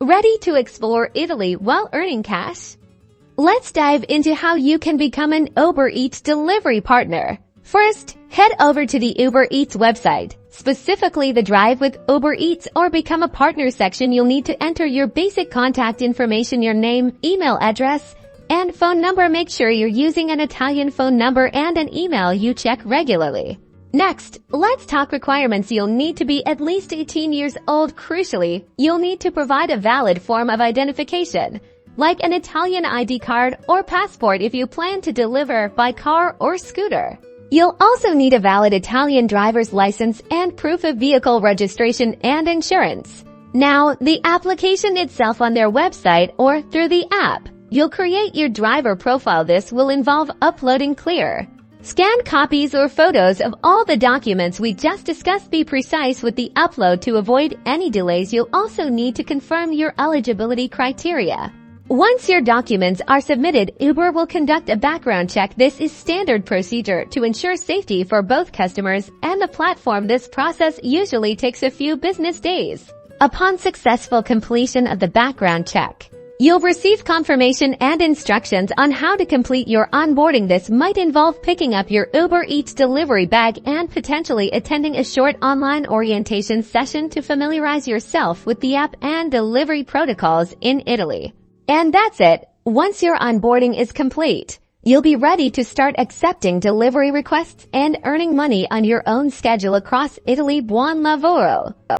Ready to explore Italy while earning cash? Let's dive into how you can become an Uber Eats delivery partner. First, head over to the Uber Eats website, specifically the Drive with Uber Eats or Become a Partner section. You'll need to enter your basic contact information, your name, email address, and phone number. Make sure you're using an Italian phone number and an email you check regularly. Next, let's talk requirements. You'll need to be at least 18 years old. Crucially, you'll need to provide a valid form of identification, like an Italian ID card or passport if you plan to deliver by car or scooter. You'll also need a valid Italian driver's license and proof of vehicle registration and insurance. Now, the application itself on their website or through the app, you'll create your driver profile. This will involve uploading clear, scanned copies or photos of all the documents we just discussed. Be precise with the upload to avoid any delays. You'll also need to confirm your eligibility criteria. Once your documents are submitted, Uber will conduct a background check. This is standard procedure to ensure safety for both customers and the platform. This process usually takes a few business days. Upon successful completion of the background check, you'll receive confirmation and instructions on how to complete your onboarding. This might involve picking up your Uber Eats delivery bag and potentially attending a short online orientation session to familiarize yourself with the app and delivery protocols in Italy. And that's it. Once your onboarding is complete, you'll be ready to start accepting delivery requests and earning money on your own schedule across Italy. Buon lavoro!